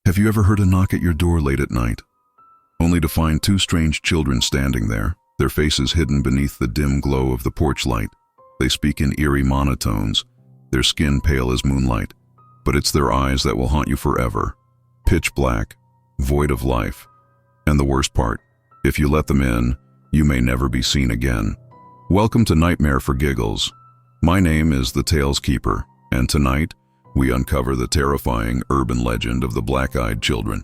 Have you ever heard a knock at your door late at night, only to find two strange children standing there, their faces hidden beneath the dim glow of the porch light? They speak in eerie monotones, their skin pale as moonlight, but it's their eyes that will haunt you forever. Pitch black, void of life. And the worst part, if you let them in, you may never be seen again. Welcome to Nightmare for Giggles. My name is the Tales Keeper, and tonight, we uncover the terrifying urban legend of the black-eyed children.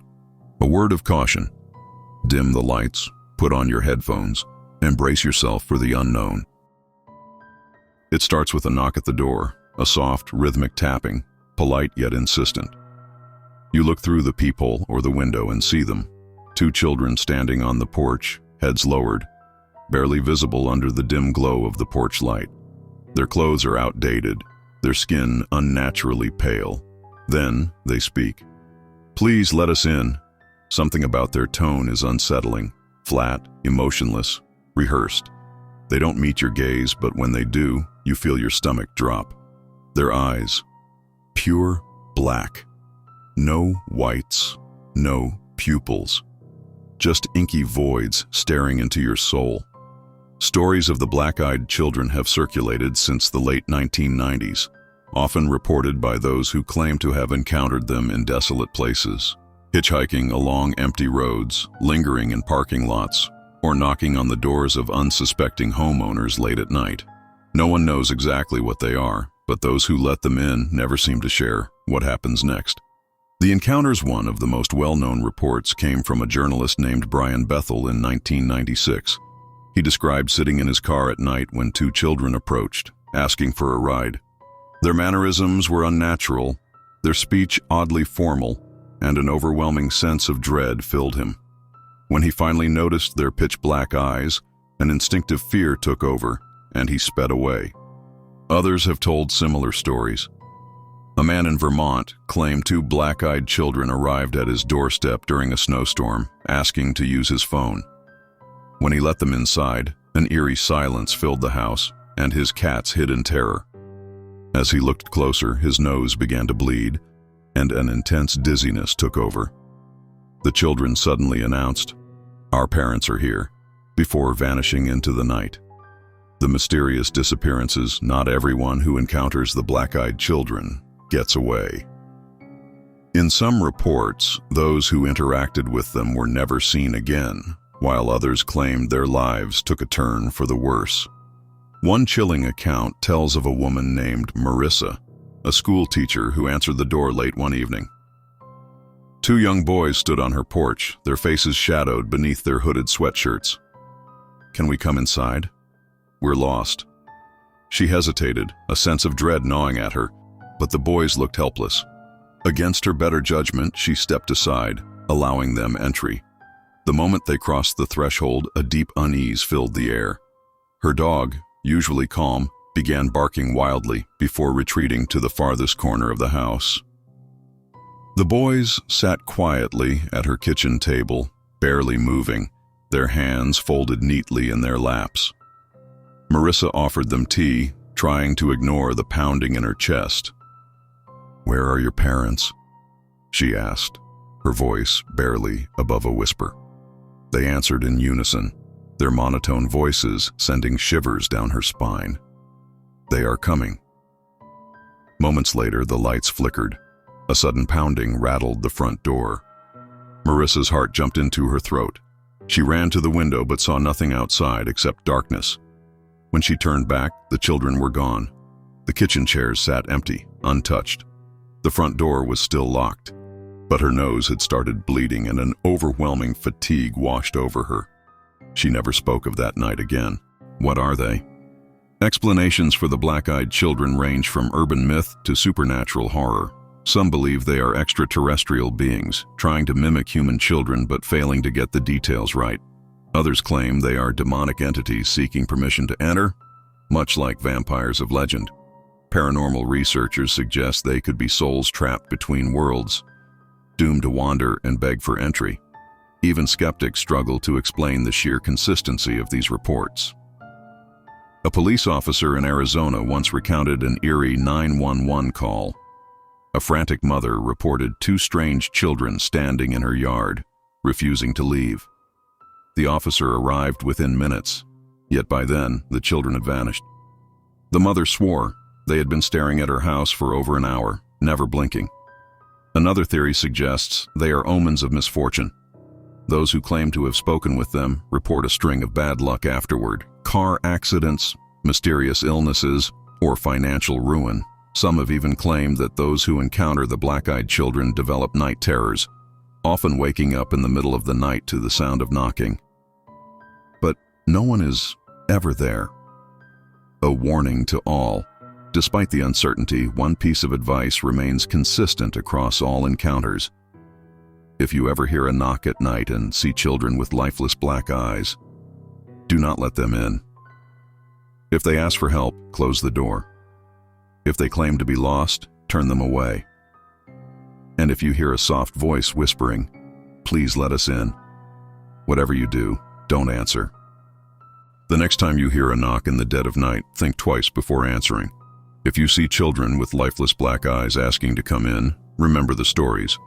A word of caution: dim the lights, put on your headphones, and brace yourself for the unknown. It starts with a knock at the door, a soft, rhythmic tapping, polite yet insistent. You look through the peephole or the window and see them, two children standing on the porch, heads lowered, barely visible under the dim glow of the porch light. Their clothes are outdated, their skin unnaturally pale. Then they speak. "Please let us in." Something about their tone is unsettling, flat, emotionless, rehearsed. They don't meet your gaze, but when they do, you feel your stomach drop. Their eyes, pure black. No whites, no pupils. Just inky voids staring into your soul. Stories of the black-eyed children have circulated since the late 1990s, often reported by those who claim to have encountered them in desolate places, hitchhiking along empty roads, lingering in parking lots, or knocking on the doors of unsuspecting homeowners late at night. No one knows exactly what they are, but those who let them in never seem to share what happens next. The encounter's one of the most well-known reports came from a journalist named Brian Bethel in 1996. He described sitting in his car at night when two children approached, asking for a ride. Their mannerisms were unnatural, their speech oddly formal, and an overwhelming sense of dread filled him. When he finally noticed their pitch-black eyes, an instinctive fear took over, and he sped away. Others have told similar stories. A man in Vermont claimed two black-eyed children arrived at his doorstep during a snowstorm, asking to use his phone. When he let them inside, an eerie silence filled the house, and his cats hid in terror. As he looked closer, his nose began to bleed, and an intense dizziness took over. The children suddenly announced, "Our parents are here," before vanishing into the night. The mysterious disappearances. Not everyone who encounters the black-eyed children gets away. In some reports, those who interacted with them were never seen again, while others claimed their lives took a turn for the worse. One chilling account tells of a woman named Marissa, a school teacher who answered the door late one evening. Two young boys stood on her porch, their faces shadowed beneath their hooded sweatshirts. "Can we come inside? We're lost." She hesitated, a sense of dread gnawing at her, but the boys looked helpless. Against her better judgment, she stepped aside, allowing them entry. The moment they crossed the threshold, a deep unease filled the air. Her dog, usually calm, began barking wildly before retreating to the farthest corner of the house. The boys sat quietly at her kitchen table, barely moving, their hands folded neatly in their laps. Marissa offered them tea, trying to ignore the pounding in her chest. "Where are your parents?" she asked, her voice barely above a whisper. They answered in unison, their monotone voices sending shivers down her spine. "They are coming." Moments later, the lights flickered. A sudden pounding rattled the front door. Marissa's heart jumped into her throat. She ran to the window but saw nothing outside except darkness. When she turned back, the children were gone. The kitchen chairs sat empty, untouched. The front door was still locked, but her nose had started bleeding and an overwhelming fatigue washed over her. She never spoke of that night again. What are they? Explanations for the black-eyed children range from urban myth to supernatural horror. Some believe they are extraterrestrial beings, trying to mimic human children but failing to get the details right. Others claim they are demonic entities seeking permission to enter, much like vampires of legend. Paranormal researchers suggest they could be souls trapped between worlds, doomed to wander and beg for entry. Even skeptics struggle to explain the sheer consistency of these reports. A police officer in Arizona once recounted an eerie 911 call. A frantic mother reported two strange children standing in her yard, refusing to leave. The officer arrived within minutes, yet by then the children had vanished. The mother swore they had been staring at her house for over an hour, never blinking. Another theory suggests they are omens of misfortune. Those who claim to have spoken with them report a string of bad luck afterward: car accidents, mysterious illnesses, or financial ruin. Some have even claimed that those who encounter the black-eyed children develop night terrors, often waking up in the middle of the night to the sound of knocking. But no one is ever there. A warning to all. Despite the uncertainty, one piece of advice remains consistent across all encounters. If you ever hear a knock at night and see children with lifeless black eyes, do not let them in. If they ask for help, close the door. If they claim to be lost, turn them away. And if you hear a soft voice whispering, "Please let us in," whatever you do, don't answer. The next time you hear a knock in the dead of night, think twice before answering. If you see children with lifeless black eyes asking to come in, remember the stories,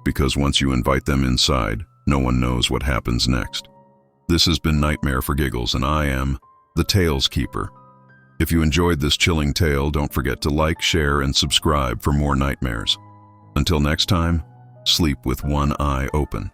because once you invite them inside, no one knows what happens next. This has been Nightmare for Giggles, and I am the Tales Keeper. If you enjoyed this chilling tale, don't forget to like, share, and subscribe for more nightmares. Until next time, sleep with one eye open.